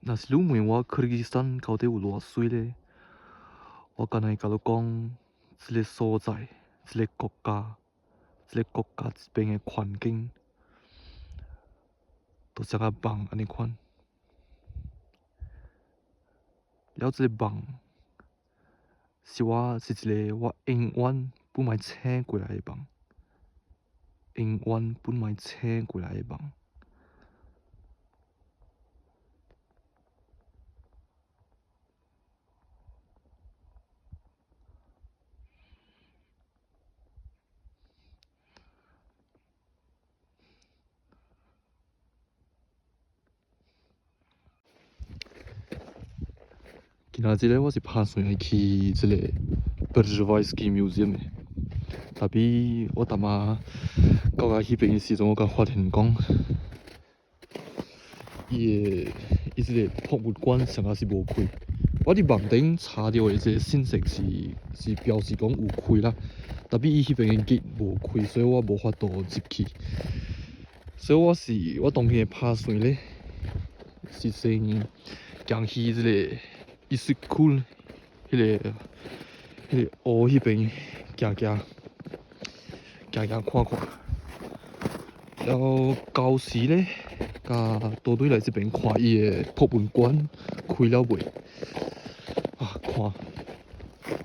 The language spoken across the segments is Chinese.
若是你问我科吉斯坦到底有偌水咧，我敢若会甲你讲，即个所在、即个国家、即个国家这边的环境，都像个梦安尼款。了，即个梦是一个我永远不买醒过来的梦，永远不买醒过来的梦。今仔日咧，我是打算要去即个 Przewalski Museum 的。但比我昨仔到甲迄边的时阵，我才发现讲，伊即个博物馆上下是无开。我伫网顶查到的即个信息是表示讲有开啦，但比伊迄边的 gate 无开，所以我无法度入去。所以我当天打算咧，是先行去即个 Istanbul 迄个湖迄边行看看，然后到时咧，甲倒转来这边看伊的博物馆开了未？啊，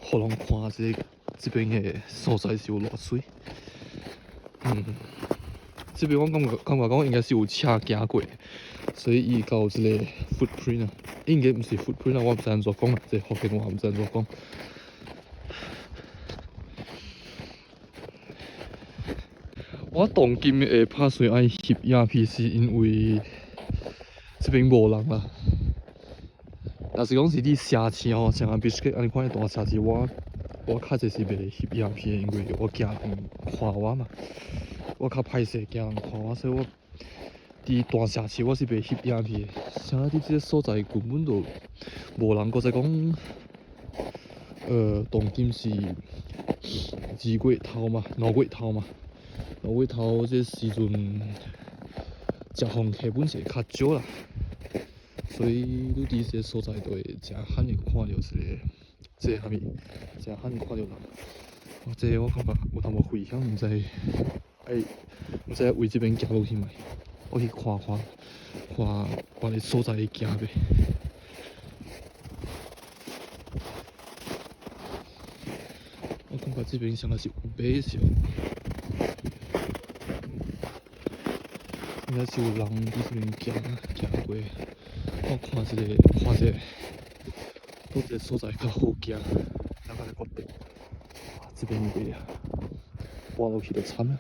互人看这边的所在是有偌水。这边我感觉讲应该是有车行过，所以伊有即个 footprint 啊，应该毋是 footprint 啊，我毋知安怎讲，即福建话毋知安怎讲。我当今会打算爱翕影片，是因为这边无人啦。若是讲是你城市吼，像啊 Bishkek 安尼款的大城市，我较侪是袂翕影片，因为我惊人看我嘛。我较歹势惊人看我，所以我伫大城市我是袂翕影片。像啊，伫即个所在根本就无人，搁再讲，当今是2月头嘛，5月头嘛。5月头这时阵，食饭客本是较少啦，所以你伫这个所在就会真罕有看到即个啥物，真罕有看到人。这个我感觉有淡薄危险，毋知为这边行落去嘛？我去看别个所在会行袂？我感觉这边上个是有马是哦。应该是有人伫这边行过，我看一个，倒一个所在较好行，才来决定。这边袂啊，滑落去就惨啊！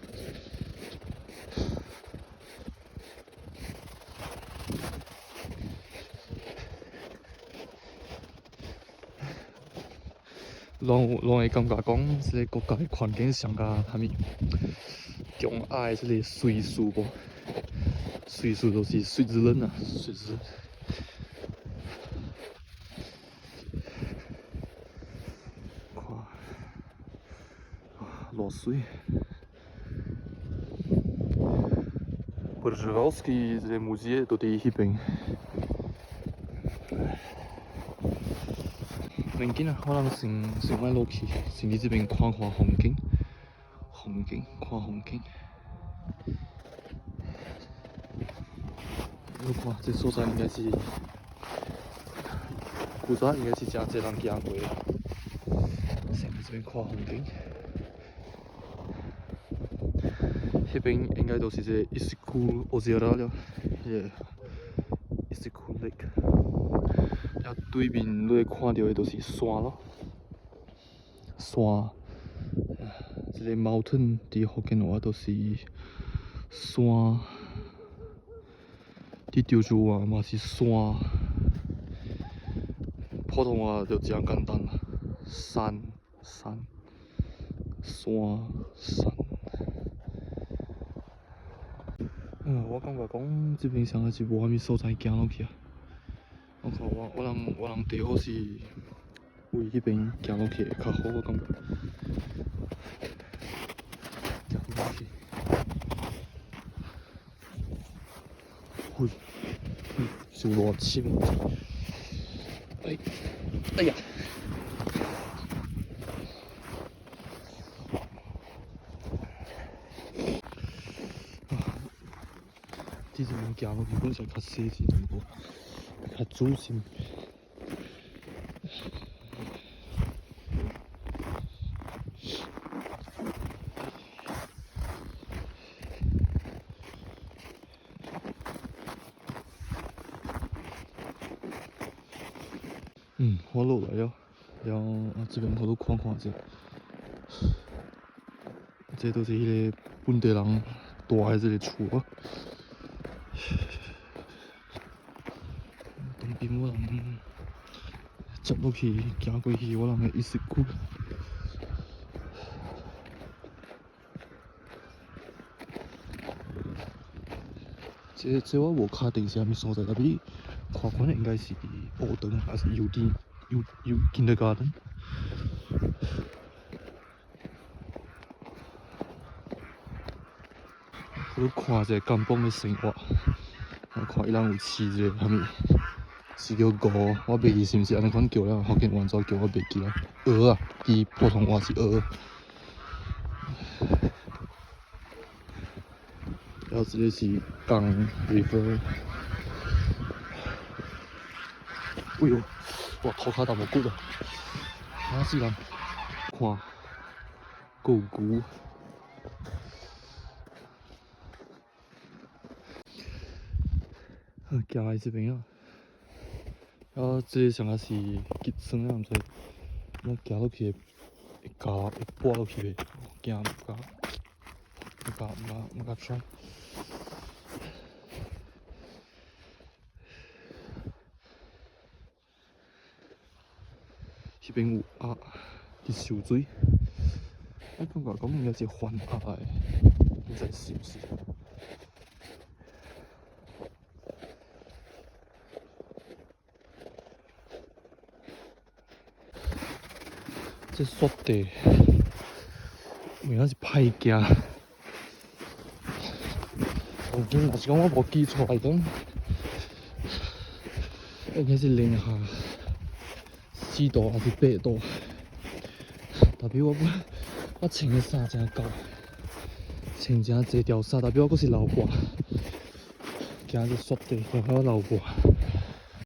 拢会感觉讲，这个国家的环境上加啥物，强爱这个瑞士无？瑞士就是瑞士人啊，瑞士。看，偌水。Przewalski 这个museum就伫迄边。免紧啊，我人先莫落去，先去这边看看风景，看风景。我看这所在应该是，古早应该是真侪人行过的。先去这边看风景。迄边应该就是这个 Istanbul Ozera 了，迄个 Istanbul Lake。了对面你会看到的都是山咯，山。这个 mountain 伫福建话都是山，伫潮州话嘛是山，普通话就真简单啦，山。我感觉讲这边上个是无啥物所在行落去啊。我看我人最好是为迄边行落去会较好，我感觉。行落去，输落7分。哎呀！这阵行落去本是较细致淡薄，较仔细。我落来了，然后这边我都看看者，这都是迄个本地人住的这个厝啊。当兵我人接落去行过去，我人会意识久。这我无确定是啥物所在，但是看看应该是学堂还是幼稚kindergarten。我看一下甘榜的生活，我看伊人有饲一个啥物，是叫鹅，我袂记是毋是安尼款叫了，福建话怎叫我袂记啊。鹅啊，伊普通话是鹅。然后这个是港 river。哎呦，哇，头壳淡薄骨啊！哪是人？看，有牛。行来这边啊，然后这个上个是吉村啊，毋知，我行落去会加会爬落去袂？惊唔敢 try。迄边有鸭伫受水，我感觉讲应该是番鸭的，唔知是毋是？这雪地有影是歹行。若是讲我无记错来讲，应该是零下4度还是8度。特别我穿的衫真够，穿真济条衫，特别我阁是流汗，行这雪地，还要流汗。